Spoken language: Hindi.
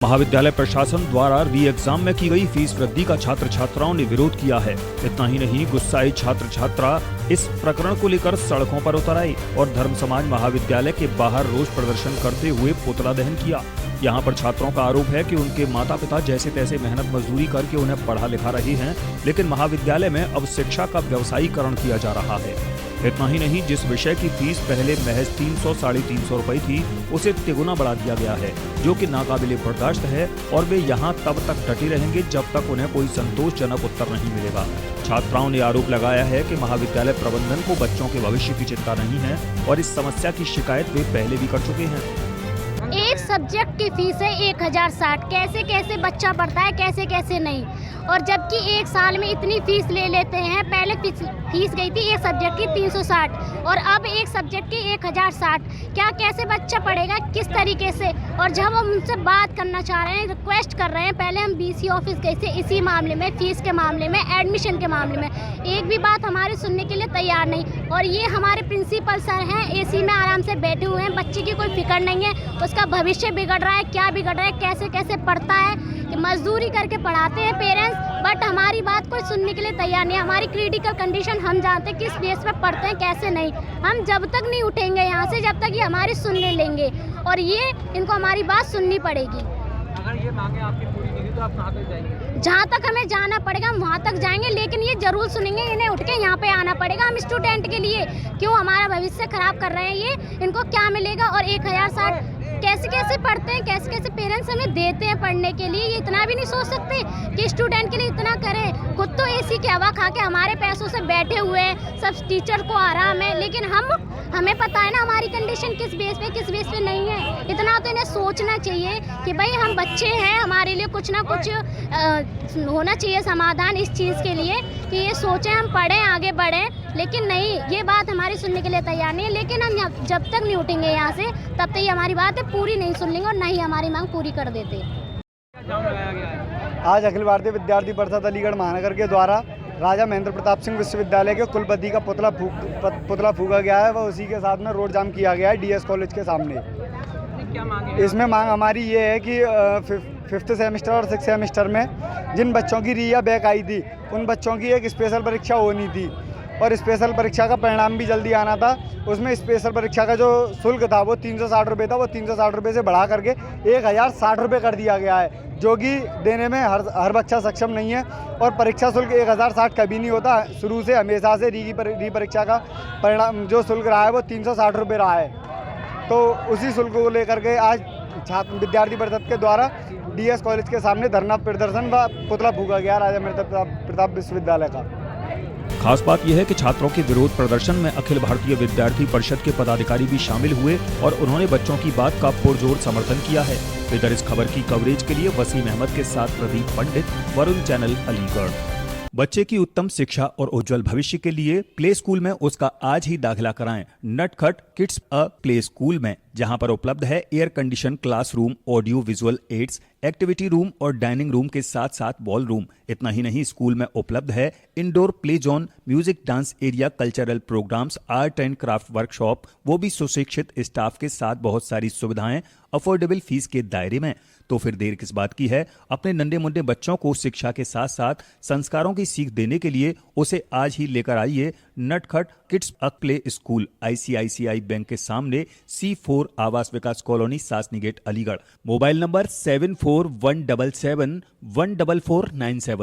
महाविद्यालय प्रशासन द्वारा री एग्जाम में की गई फीस वृद्धि का छात्र छात्राओं ने विरोध किया है। इतना ही नहीं, गुस्साए छात्र छात्रा इस प्रकरण को लेकर सड़कों पर उतर आए और धर्म समाज महाविद्यालय के बाहर रोष प्रदर्शन करते हुए पुतला दहन किया। यहाँ पर छात्रों का आरोप है कि उनके माता पिता जैसे तैसे मेहनत मजदूरी करके उन्हें पढ़ा लिखा रहे हैं, लेकिन महाविद्यालय में अब शिक्षा का व्यवसायीकरण किया जा रहा है। इतना ही नहीं, जिस विषय की फीस पहले महज 300 साढ़े 300 रुपए थी, उसे तिगुना बढ़ा दिया गया है, जो कि नाकाबिले बर्दाश्त है और वे यहाँ तब तक डटे रहेंगे जब तक उन्हें कोई संतोषजनक उत्तर नहीं मिलेगा। छात्राओं ने आरोप लगाया है कि महाविद्यालय प्रबंधन को बच्चों के भविष्य की चिंता नहीं है और इस समस्या की शिकायत वे पहले भी कर चुके हैं। एक सब्जेक्ट की फीस है 1060। कैसे कैसे बच्चा पढ़ता है, कैसे कैसे नहीं। और जबकि एक साल में इतनी फीस ले लेते हैं। पहले फीस गई थी एक सब्जेक्ट की 360 और अब एक सब्जेक्ट की 1060। क्या कैसे बच्चा पढ़ेगा, किस तरीके से। और जब हम उनसे बात करना चाह रहे हैं, रिक्वेस्ट कर रहे हैं, पहले हम BC ऑफिस गए थे इसी मामले में, फीस के मामले में, एडमिशन के मामले में, एक भी बात हमारी सुनने के लिए तैयार नहीं। और ये हमारे प्रिंसिपल सर हैं, AC में आराम से बैठे हुए हैं, बच्चे की कोई फिक्र नहीं है, उसका भविष्य बिगड़ रहा है, क्या बिगड़ रहा है, कैसे कैसे पढ़ता है, कि मजदूरी करके पढ़ाते हैं पेरेंट्स, बट हमारी बात कोई सुनने के लिए तैयार नहीं है। हमारी क्रिटिकल कंडीशन हम जानते हैं किस बेस पर पढ़ते हैं, कैसे नहीं। हम जब तक नहीं उठेंगे यहाँ से, जब तक ये हमारी सुनने लेंगे, और ये इनको हमारी बात सुननी पड़ेगी। अगर ये मांगे आपकी पूरी नहीं तो आप कहाँ तक जाएंगे? जहाँ तक हमें जाना पड़ेगा हम वहाँ तक जाएंगे, लेकिन ये जरूर सुनेंगे, इन्हें उठ के यहाँ पे आना पड़ेगा। हम स्टूडेंट के लिए क्यों हमारा भविष्य खराब कर रहे हैं, ये इनको क्या मिलेगा। और 1060 कैसे कैसे पढ़ते हैं, कैसे कैसे पेरेंट्स हमें देते हैं पढ़ने के लिए। ये इतना भी नहीं सोच सकते कि स्टूडेंट के लिए इतना करें। खुद तो AC की हवा खा के हमारे पैसों से बैठे हुए हैं, सब टीचर को आराम है, लेकिन हमें पता है ना हमारी कंडीशन किस बेस पे नहीं है। इतना तो इन्हें सोचना चाहिए कि भाई हम बच्चे हैं, हमारे लिए कुछ ना कुछ होना चाहिए समाधान इस चीज़ के लिए, कि ये सोचें हम पढ़ें, आगे बढ़ें। लेकिन नहीं, ये बात हमारी सुनने के लिए तैयार नहीं है। लेकिन हम जब तक नहीं उठेंगे यहाँ से, तब तक ये हमारी बात है पूरी नहीं सुन लेंगे और ना ही हमारी मांग पूरी कर देते। जाम लगाया गया है। आज अखिल भारतीय विद्यार्थी परिषद अलीगढ़ महानगर के द्वारा राजा महेंद्र प्रताप सिंह विश्वविद्यालय के कुलपति का पुतला फूंका गया है, वह उसी के साथ में रोड जाम किया गया है DS कॉलेज के सामने। क्या मांगे? इसमें मांग हमारी ये है कि 5th सेमेस्टर और 6th सेमेस्टर में जिन बच्चों की री या बैक आई थी, उन बच्चों की एक स्पेशल परीक्षा होनी थी और स्पेशल परीक्षा का परिणाम भी जल्दी आना था। उसमें स्पेशल परीक्षा का जो शुल्क था वो 360 रुपये था, वो 360 रुपये से बढ़ा करके 1060 रुपये कर दिया गया है, जो कि देने में हर बच्चा सक्षम नहीं है। और परीक्षा शुल्क 1060 कभी नहीं होता, शुरू से हमेशा से री परीक्षा का परिणाम जो शुल्क रहा है वो 360 रुपये रहा है। तो उसी शुल्क को लेकर के आज छात्र विद्यार्थी परिषद के द्वारा DS कॉलेज के सामने धरना प्रदर्शन व पुतला फूंका गया राजा महेंद्र प्रताप विश्वविद्यालय का। खास बात यह है कि छात्रों के विरोध प्रदर्शन में अखिल भारतीय विद्यार्थी परिषद के पदाधिकारी भी शामिल हुए और उन्होंने बच्चों की बात का पुरजोर समर्थन किया है। इधर इस खबर की कवरेज के लिए वसीम अहमद के साथ प्रदीप पंडित, वरुण चैनल, अलीगढ़। बच्चे की उत्तम शिक्षा और उज्जवल भविष्य के लिए प्ले स्कूल में उसका आज ही दाखिला कराएं। नटखट किड्स अ प्ले स्कूल में, जहां पर उपलब्ध है air condition classroom, audio visual aids, activity room और डाइनिंग रूम के साथ साथ बॉल रूम। इतना ही नहीं, स्कूल में उपलब्ध है indoor play zone, music dance area, cultural programs, art and craft workshop, वो भी सुशिक्षित स्टाफ के साथ। बहुत सारी सुविधाएं अफोर्डेबल फीस के दायरे में। तो फिर देर किस बात की है। अपने नन्हे मुन्ने बच्चों को शिक्षा के साथ साथ संस्कारों की सीख देने के लिए उसे आज ही लेकर आइए Natkhat kids a play school, ICICI bank के सामने, C4 Awas Vikas colony, Sasni gate, Aligarh. Mobile number 7417714497।